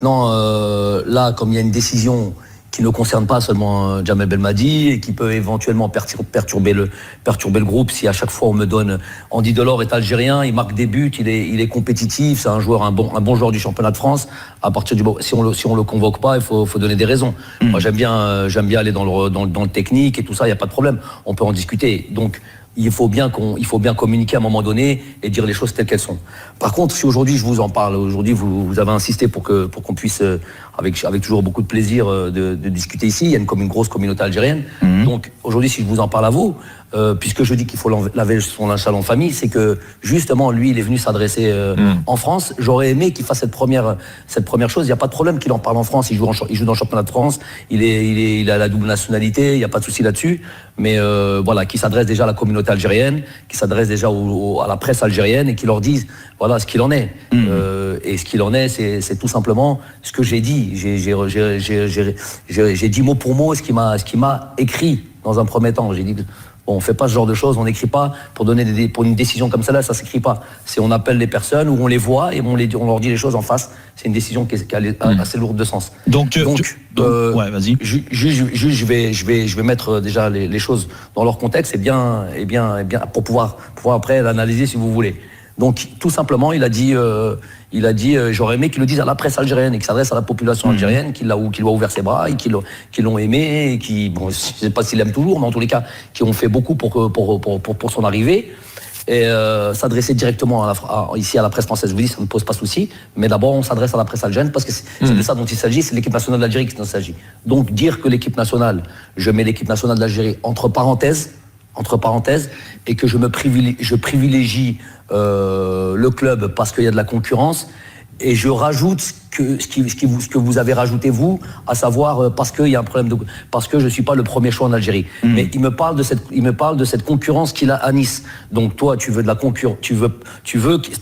Non, là, comme il y a une décision qui ne concerne pas seulement Djamel Belmadi et qui peut éventuellement perturber le groupe si à chaque fois on me donne Andy Delors est algérien, il marque des buts, il est compétitif, c'est un bon joueur du championnat de France. À partir du si on le convoque pas, il faut donner des raisons. Moi j'aime bien aller dans le technique et tout ça, il y a pas de problème. On peut en discuter. Donc il faut bien communiquer à un moment donné et dire les choses telles qu'elles sont. Par contre, si aujourd'hui je vous en parle, aujourd'hui vous avez insisté pour qu'on puisse avec toujours beaucoup de plaisir de discuter ici. Il y a une grosse communauté algérienne. Donc aujourd'hui, si je vous en parle à vous, puisque je dis qu'il faut laver son linge sale en famille, c'est que justement lui, il est venu s'adresser en France. J'aurais aimé qu'il fasse cette première chose. Il n'y a pas de problème qu'il en parle en France. Il joue dans le championnat de France. Il a la double nationalité. Il n'y a pas de souci là-dessus. Mais voilà, qu'il s'adresse déjà à la communauté algérienne, qu'il s'adresse déjà à la presse algérienne et qu'il leur dise voilà ce qu'il en est. Et ce qu'il en est, c'est tout simplement ce que j'ai dit. J'ai dit mot pour mot ce qui m'a écrit dans un premier temps. J'ai dit bon, on fait pas ce genre de choses, on n'écrit pas pour une décision comme celle-là, ça s'écrit pas. C'est on appelle les personnes ou on les voit et on leur dit les choses en face. C'est une décision qui est assez lourde de sens. Donc ouais, vas-y. Je vais mettre déjà les choses dans leur contexte et bien pour pouvoir après l'analyser si vous voulez. Donc tout simplement, il a dit j'aurais aimé qu'il le dise à la presse algérienne et qu'il s'adresse à la population algérienne, qu'il a ouvert ses bras et qui l'ont aimé et qui, bon, je sais pas s'il l'aime toujours, mais en tous les cas, qui ont fait beaucoup pour son arrivée. Et s'adresser directement ici à la presse française, je vous dis, ça ne pose pas souci, mais d'abord on s'adresse à la presse algérienne parce que c'est de ça dont il s'agit, c'est l'équipe nationale d'Algérie qu'il s'agit. Donc dire que l'équipe nationale, je mets l'équipe nationale d'Algérie entre parenthèses, et que je privilégie le club parce qu'il y a de la concurrence, et je rajoute ce que vous avez rajouté vous, à savoir parce qu'il y a un problème parce que je suis pas le premier choix en Algérie. Mais il me parle de cette concurrence qu'il a à Nice. Donc toi, tu veux de la concurrence, tu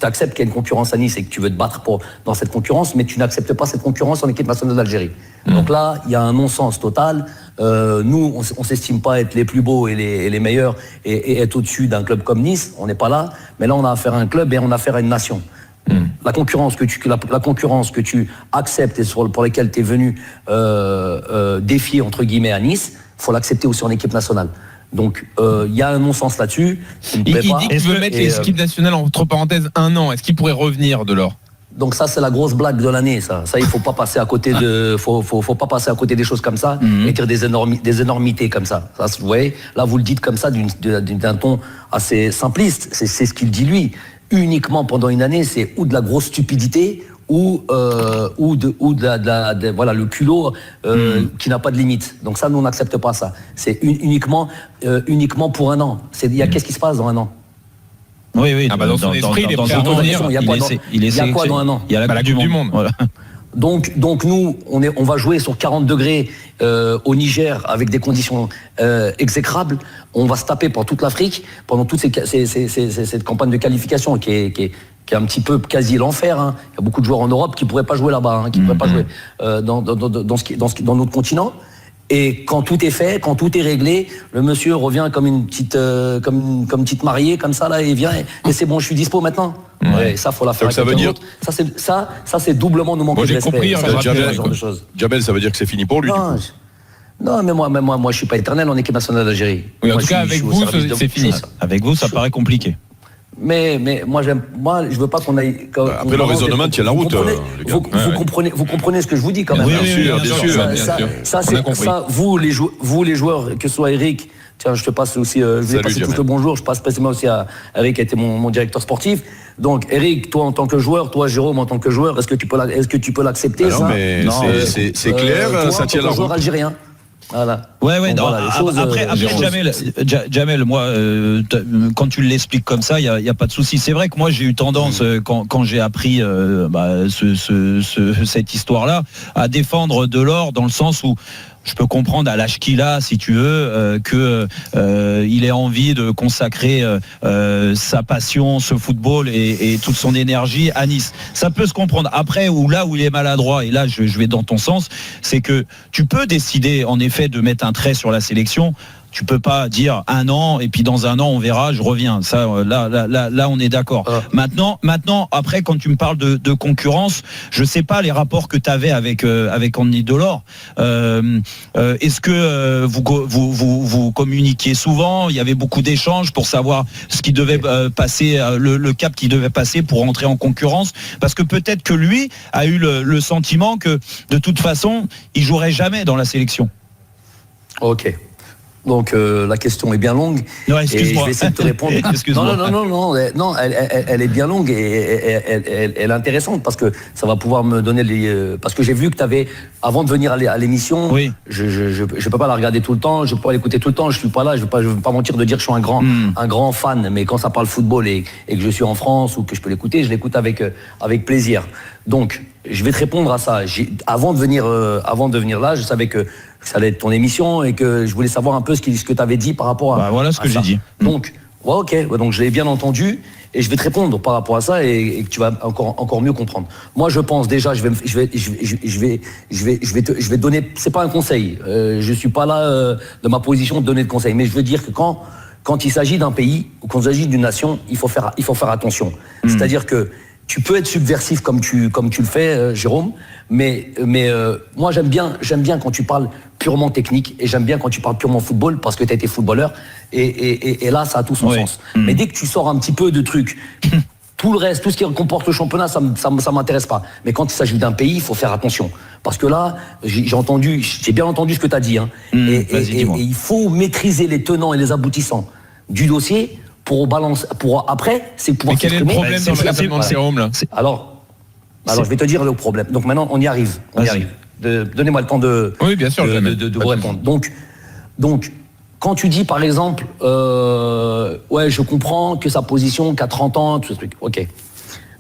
acceptes qu'il y a une concurrence à Nice et que tu veux te battre dans cette concurrence, mais tu n'acceptes pas cette concurrence en équipe nationale d'Algérie. Donc là, il y a un non-sens total. Nous, on s'estime pas être les plus beaux et les meilleurs et être au-dessus d'un club comme Nice. On n'est pas là. Mais là, on a affaire à un club et on a affaire à une nation. La concurrence que tu acceptes et pour laquelle tu es venu défier entre guillemets à Nice, faut l'accepter aussi en équipe nationale. Donc il y a un non-sens là-dessus. Il dit qu'il veut mettre l'équipe nationale entre parenthèses 1 an. Est-ce qu'il pourrait revenir Delors ? Donc ça c'est la grosse blague de l'année, ça il faut pas passer à côté faut pas passer à côté des choses comme ça et dire des énormités comme ça. Ça vous voyez, là vous le dites comme ça d'un ton assez simpliste, c'est ce qu'il dit lui. Uniquement pendant une année, c'est ou de la grosse stupidité ou voilà le culot qui n'a pas de limite. Donc ça nous on n'accepte pas ça. C'est uniquement pour un an. Qu'est-ce qui se passe dans un an? Oui. Dans son esprit, il est prêt à revenir. Il y a quoi dans un an? Il y a la Coupe du Monde. Voilà. Donc nous, on va jouer sur 40 degrés au Niger avec des conditions exécrables. On va se taper pour toute l'Afrique pendant toute cette campagne de qualification qui est un petit peu quasi l'enfer. Hein. Il y a beaucoup de joueurs en Europe qui pourraient pas jouer là-bas, qui pourraient pas jouer dans notre continent. Et quand tout est fait, quand tout est réglé, le monsieur revient comme une petite mariée comme ça là et vient et c'est bon, je suis dispo maintenant. Ouais, ça faut la faire. Donc ça veut dire ça c'est doublement nous manquer de respect. Djamel, ça veut dire que c'est fini pour lui. Non, mais moi je suis pas éternel en équipe nationale d'Algérie. Oui, en tout cas avec vous c'est fini. Avec vous ça paraît compliqué. Mais moi je veux pas qu'on aille. Après le raisonnement tient la route. Vous comprenez ce que je vous dis quand même. Bien sûr. Ça, vous les joueurs, que ce soit Eric. Tiens, je te passe aussi. Je vais passer tout le bonjour. Je passe spécialement aussi à Eric, qui a été mon directeur sportif. Donc, Eric, toi en tant que joueur, toi Jérôme en tant que joueur, est-ce que tu peux l'accepter ça? Non, mais c'est clair. Ça tient la route. Joueur algérien. Voilà. Ouais. Donc, voilà, après Djamel, moi, quand tu l'expliques comme ça, il y a pas de souci. C'est vrai que moi, j'ai eu tendance quand j'ai appris cette histoire-là à défendre Delors dans le sens où je peux comprendre à l'âge qu'il a, si tu veux, que il ait envie de consacrer sa passion, ce football et toute son énergie à Nice. Ça peut se comprendre. Après, là où il est maladroit, et là je vais dans ton sens, c'est que tu peux décider en effet de mettre un trait sur la sélection Tu peux pas dire 1 an et puis dans 1 an on verra, je reviens. Ça, là, on est d'accord. Maintenant, après, quand tu me parles de concurrence, je sais pas les rapports que tu avais avec Andy Delors. Est-ce que vous communiquiez souvent? Il y avait beaucoup d'échanges pour savoir ce qui devait passer, le cap qui devait passer pour entrer en concurrence. Parce que peut-être que lui a eu le sentiment que de toute façon, il jouerait jamais dans la sélection. Ok. Donc la question est bien longue. Non, excuse-moi. Et je vais essayer de te répondre. Non, elle est bien longue et elle est intéressante parce que ça va pouvoir me donner parce que j'ai vu que tu avais, avant de venir à l'émission, oui. Je peux pas la regarder tout le temps, je peux pas l'écouter tout le temps, je suis pas là, je veux pas mentir de dire que je suis un grand fan, mais quand ça parle football et que je suis en France ou que je peux l'écouter, je l'écoute avec plaisir. Donc, je vais te répondre à ça. Avant de venir là, je savais que ça allait être ton émission et que je voulais savoir un peu ce que tu avais dit par rapport à voilà ce que j'ai dit. Donc, donc je l'ai bien entendu et je vais te répondre par rapport à ça et que tu vas encore mieux comprendre. Moi, je pense déjà, je vais te donner, c'est pas un conseil. Je suis pas là de ma position de donner de conseils, mais je veux dire que quand il s'agit d'un pays ou quand il s'agit d'une nation, il faut faire attention. C'est-à-dire que tu peux être subversif comme tu le fais, Jérôme, mais moi j'aime bien quand tu parles purement technique et j'aime bien quand tu parles purement football parce que tu as été footballeur et là ça a tout son sens. Mais dès que tu sors un petit peu de trucs, tout le reste, tout ce qui comporte le championnat, ça m'intéresse pas. Mais quand il s'agit d'un pays, il faut faire attention parce que là j'ai bien entendu ce que tu as dit, hein, et il faut maîtriser les tenants et les aboutissants du dossier. Pour après, c'est pouvoir. Mais quel est le problème dans le raisonnement de Jérôme là? Alors, je vais te dire le problème. Donc maintenant, on y arrive. Donnez-moi le temps de vous répondre. Donc, quand tu dis par exemple, je comprends que sa position, qu'à 30 ans, tout ce truc. Ok.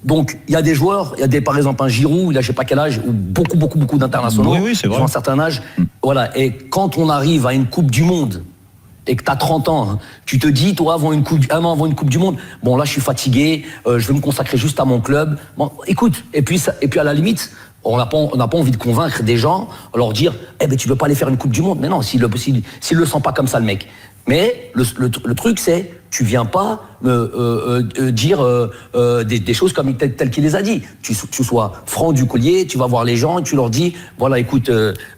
Donc, il y a des joueurs, par exemple un Giroud, il a je sais pas quel âge, ou beaucoup d'internationaux, c'est vrai. Ils ont un certain âge. Voilà. Et quand on arrive à une Coupe du Monde. Et que tu as 30 ans, hein, tu te dis, toi, un an avant une Coupe du Monde, bon là je suis fatigué, je vais me consacrer juste à mon club. Bon, écoute, et puis à la limite, on n'a pas envie de convaincre des gens, leur dire, tu veux pas aller faire une Coupe du Monde. Mais non, s'il le sent pas comme ça le mec. Mais le truc c'est, tu viens pas me dire des choses comme telles qu'il les a dit. Tu sois franc du collier, tu vas voir les gens et tu leur dis, voilà, écoute,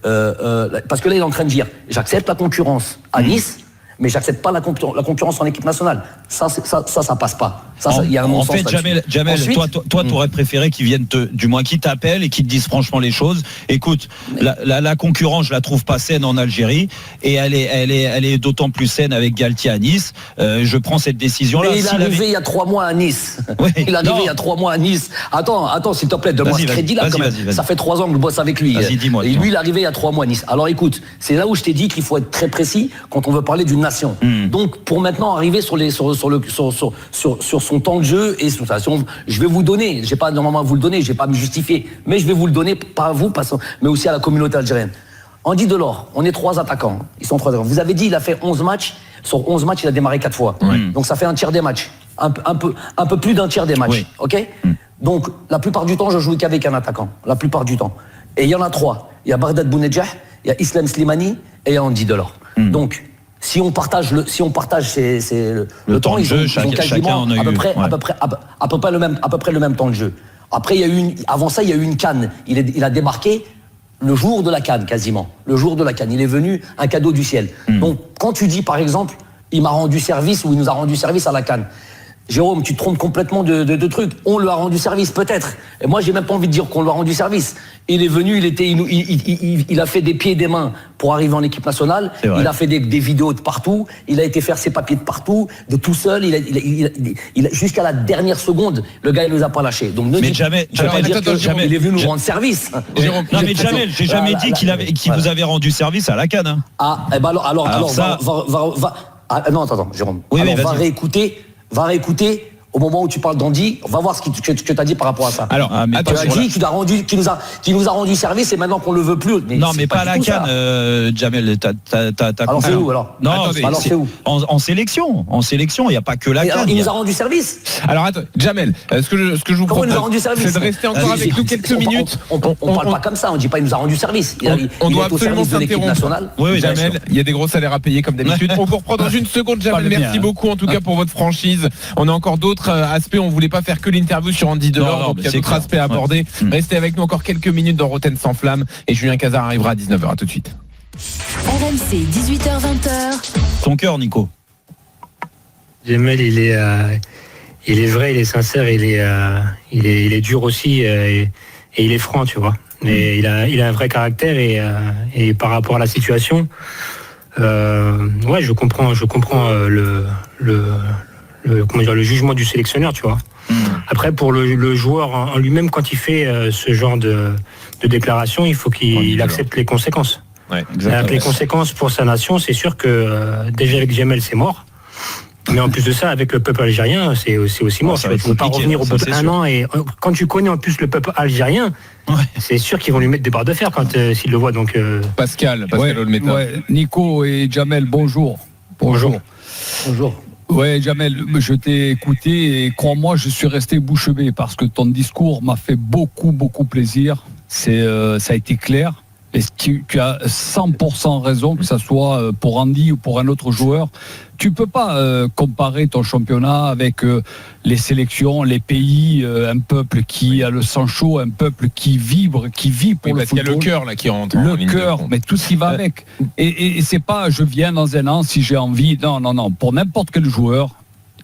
parce que là il est en train de dire, j'accepte la concurrence à Nice. Mais j'accepte pas la concurrence en équipe nationale. Ça passe pas. Il y a un en fait, Jamel, ensuite, toi, t'aurais préféré qu'ils viennent du moins qu'ils t'appellent et qu'ils te disent franchement les choses. Écoute, la concurrence, je la trouve pas saine en Algérie et elle est d'autant plus saine avec Galtier à Nice. Je prends cette décision-là. Mais il est arrivé il y a 3 mois à Nice. Oui, il est arrivé il y a 3 mois à Nice. Attends, s'il te plaît, donne-moi ce crédit-là. Vas-y. Ça fait 3 ans que je bosse avec lui. Vas-y, dis-moi. Et lui, il est arrivé il y a 3 mois à Nice. Alors écoute, c'est là où je t'ai dit qu'il faut être très précis quand on veut parler d'une nation. Donc pour maintenant arriver sur son temps de jeu et sur ça, je vais vous donner, j'ai pas normalement à vous le donner, je vais pas me justifier, mais je vais vous le donner pas à vous, mais aussi à la communauté algérienne. Andy Delors, on est 3 attaquants, ils sont 3 attaquants. Vous avez dit il a fait 11 matchs, sur 11 matchs il a démarré 4 fois. Donc ça fait un tiers des matchs, un peu plus d'un tiers des matchs, ok. Donc la plupart du temps je joue qu'avec un attaquant, la plupart du temps. Et il y en a 3, il y a Bardad Bounedjah, il y a Islam Slimani et il y a Andy Delors. Donc si on partage le temps, ils ont quasiment à peu près le même temps de jeu. Après, avant ça, il y a eu une CAN. Il a débarqué le jour de la CAN, quasiment. Le jour de la CAN. Il est venu un cadeau du ciel. Donc, quand tu dis, par exemple, il m'a rendu service ou il nous a rendu service à la CAN, Jérôme, tu te trompes complètement de trucs. On lui a rendu service, peut-être. Et moi, j'ai même pas envie de dire qu'on lui a rendu service. Il est venu, il a fait des pieds et des mains pour arriver en équipe nationale. Il a fait des vidéos de partout. Il a été faire ses papiers de partout, de tout seul. Jusqu'à la dernière seconde, le gars, il nous a pas lâchés. Donc, mais jamais, il est venu nous rendre service. Non, mais Jamel, j'ai jamais dit qu'il vous avait rendu service à la CAN. Hein. Ah, eh ben alors, ça... non, attends, Jérôme. Oui, alors, va réécouter Au moment où tu parles d'Andy, on va voir ce que tu as dit par rapport à ça. Alors, tu as dit qu'il nous a rendu service et maintenant qu'on le veut plus. Mais non, mais pas à la CAN, Jamel. Alors c'est où alors? Non, alors c'est où? En sélection. Il n'y a pas que la CAN. Il nous a rendu service. Alors attends, Jamel, ce que je vous propose, c'est de rester encore avec nous quelques minutes. On parle pas comme ça. On dit pas il nous a rendu service. On doit absolument s'interrompre. Oui, Jamel, il y a des gros salaires à payer comme d'habitude. On vous reprend dans une seconde, Jamel. Merci beaucoup en tout cas pour votre franchise. On a encore d'autres aspects. On voulait pas faire que l'interview sur Andy Delors, donc il y a d'autres aspects à aborder. Restez avec nous encore quelques minutes dans Roten sans flamme et Julien Cazard arrivera à 19h. À tout de suite. RMC 18h20. Ton cœur, Nico. Jamel, il est vrai, il est sincère, il est dur aussi et il est franc, tu vois. Et il a un vrai caractère et par rapport à la situation, ouais, je comprends le jugement du sélectionneur, tu vois. Après, pour le joueur en lui-même, quand il fait ce genre de déclaration, il faut qu'il accepte les conséquences. Ouais, les conséquences pour sa nation, c'est sûr que déjà avec Jamel, c'est mort. Mais en plus de ça, avec le peuple algérien, c'est aussi mort. Ça va tu ne peux pas revenir au bout d'un an. Et quand tu connais en plus le peuple algérien, c'est sûr qu'ils vont lui mettre des barres de fer s'ils le voient. Donc, Pascal Olmeta. Ouais. Nico et Jamel, bonjour. Bonjour. Ouais, Jamel, je t'ai écouté et crois-moi, je suis resté bouche bée parce que ton discours m'a fait beaucoup plaisir. Ça a été clair. Et tu as 100% raison, que ça soit pour Andy ou pour un autre joueur. Tu peux pas comparer ton championnat avec les sélections, les pays, un peuple qui a le sang chaud, un peuple qui vibre, qui vit pour le football. Il y a le cœur là qui rentre. Le cœur, mais tout ce qui va avec. Et c'est pas je viens dans un an si j'ai envie. Non. Pour n'importe quel joueur,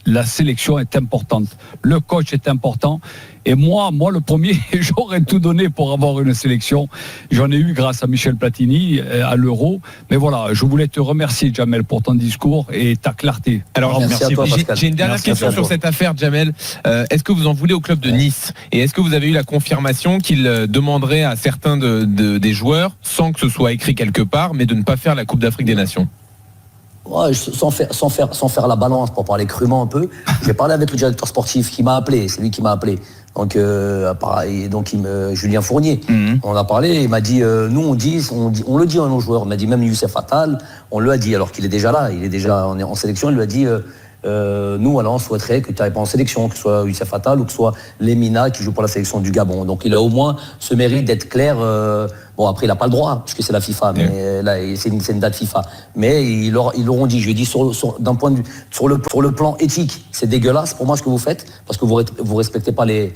la sélection est importante. Le coach est important. Et moi, le premier, j'aurais tout donné pour avoir une sélection. J'en ai eu grâce à Michel Platini à l'Euro. Mais voilà, je voulais te remercier, Jamel, pour ton discours et ta clarté. Alors, j'ai une dernière question sur cette affaire, Jamel. Est-ce que vous en voulez au club de Nice? Et est-ce que vous avez eu la confirmation qu'il demanderait à certains des joueurs, sans que ce soit écrit quelque part, mais de ne pas faire la Coupe d'Afrique des Nations? Ouais, sans faire la balance, pour parler crûment un peu, j'ai parlé avec le directeur sportif qui m'a appelé, c'est lui qui m'a appelé. Donc, Julien Fournier. On a parlé, il m'a dit, nous on le dit à nos joueurs, on m'a dit même Youssef Attal, on le a dit alors qu'il est déjà là, il est déjà en sélection, il lui a dit, nous alors on souhaiterait que tu n'ailles pas en sélection, que ce soit Youssef Attal ou que ce soit Lemina qui joue pour la sélection du Gabon. Donc il a au moins ce mérite d'être clair. Bon après il n'a pas le droit puisque c'est la FIFA, mais là c'est une date FIFA. Mais ils l'auront dit. Je dis sur le plan éthique, c'est dégueulasse pour moi ce que vous faites parce que vous respectez pas les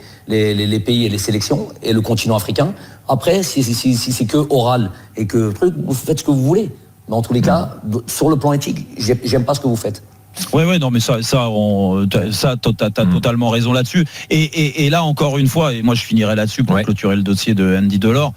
pays et les sélections et le continent africain. Après si c'est que oral et que vous faites ce que vous voulez. Mais en tous les cas, sur le plan éthique, j'aime pas ce que vous faites. Ouais, non, mais ça, t'as totalement raison là-dessus. Et là, encore une fois, et moi je finirai là-dessus pour clôturer le dossier de Andy Delors.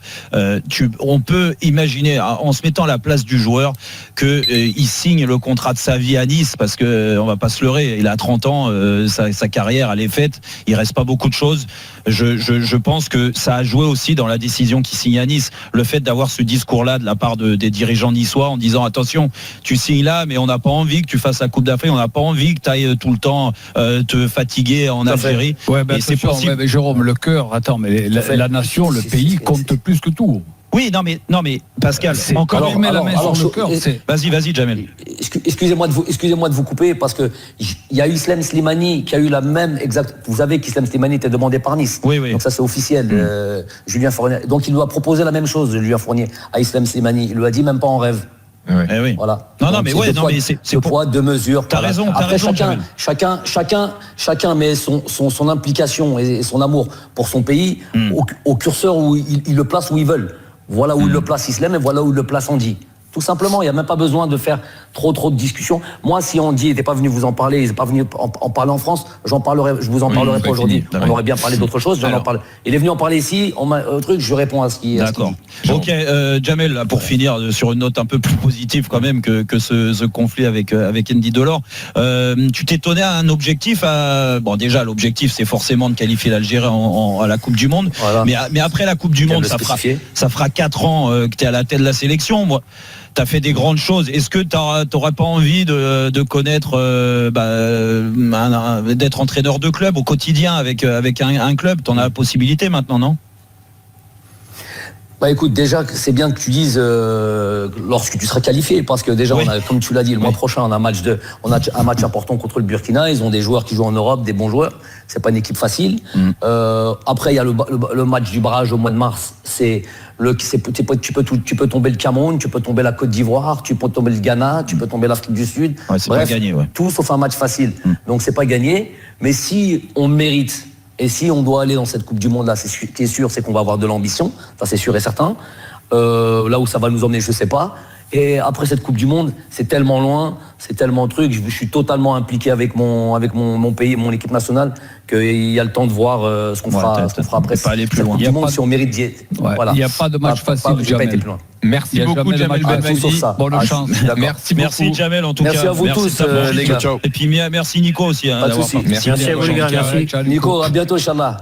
On peut imaginer, en se mettant à la place du joueur, qu'il signe le contrat de sa vie à Nice, parce que on va pas se leurrer, il a 30 ans, sa carrière elle est faite, il reste pas beaucoup de choses. Je pense que ça a joué aussi dans la décision qu'il signe à Nice, le fait d'avoir ce discours-là de la part des dirigeants niçois en disant attention, tu signes là, mais on n'a pas envie que tu fasses la Coupe d'Afrique, on n'a pas envie que tu ailles tout le temps te fatiguer en Algérie. Ouais, et c'est possible. Mais Jérôme, le cœur, attends, mais la nation, le pays compte plus que tout. Oui, non mais Pascal, encore une la main sur le cœur. Vas-y, Jamel. Excusez-moi de vous couper parce que il y a eu Islam Slimani qui a eu la même exacte. Vous savez qu'Islam Slimani était demandé par Nice. Oui. Donc ça c'est officiel. Julien Fournier. Donc il lui a proposé la même chose, Julien Fournier, à Islam Slimani. Il lui a dit même pas en rêve. Oui. Voilà. Non, mais c'est deux poids, deux mesures. T'as raison. Après, chacun met son implication et son amour pour son pays au curseur où il le place où ils veulent. Voilà où il le place Islam et voilà où il le place Andy. Tout simplement, il n'y a même pas besoin de faire trop de discussions. Moi, si Andy n'était pas venu vous en parler, il n'est pas venu en parler en France, je vous en parlerai pas aujourd'hui. On aurait bien parlé d'autre chose. Il est venu en parler ici, je réponds à ce qu'il dit. D'accord. Ok, Jamel, là, pour finir sur une note un peu plus positive quand même que ce conflit avec Andy Delors. Tu t'es donné un objectif. Bon, déjà, l'objectif, c'est forcément de qualifier l'Algérie à la Coupe du Monde. Voilà. Mais après la Coupe du Monde, ça fera 4 ans que tu es à la tête de la sélection. Moi, t'as fait des grandes choses. Est-ce que t'aurais pas envie de connaître, d'être entraîneur de club au quotidien avec un club? T'en as la possibilité maintenant, non? Bah écoute, déjà c'est bien que tu dises lorsque tu seras qualifié, parce que déjà on a, comme tu l'as dit, le mois prochain on a un match important contre le Burkina. Ils ont des joueurs qui jouent en Europe, des bons joueurs. C'est pas une équipe facile. Après il y a le match du barrage au mois de mars. Tu peux tomber le Cameroun, tu peux tomber la Côte d'Ivoire, tu peux tomber le Ghana, tu peux tomber l'Afrique du Sud. C'est pas gagné, tout sauf un match facile. Donc c'est pas gagné. Mais si on mérite. Et si on doit aller dans cette Coupe du Monde-là, ce qui est sûr, c'est qu'on va avoir de l'ambition. Ça, c'est sûr et certain. Là où ça va nous emmener, je ne sais pas. Et après cette Coupe du Monde, c'est tellement loin, c'est tellement de trucs. Je suis totalement impliqué avec mon pays, mon équipe nationale, qu'il y a le temps de voir ce qu'on fera après. Pas aller plus loin. Coupe du Monde, si on mérite d'y être. Il n'y a pas de match facile. J'ai pas été plus loin. Merci beaucoup, Jamel Belmadi. Bonne chance. Merci, Jamel, en tout cas. Merci à vous tous, les gars. Et puis merci Nico aussi. Pas de soucis. Merci à vous, les gars. Nico, à bientôt, Inch'Allah.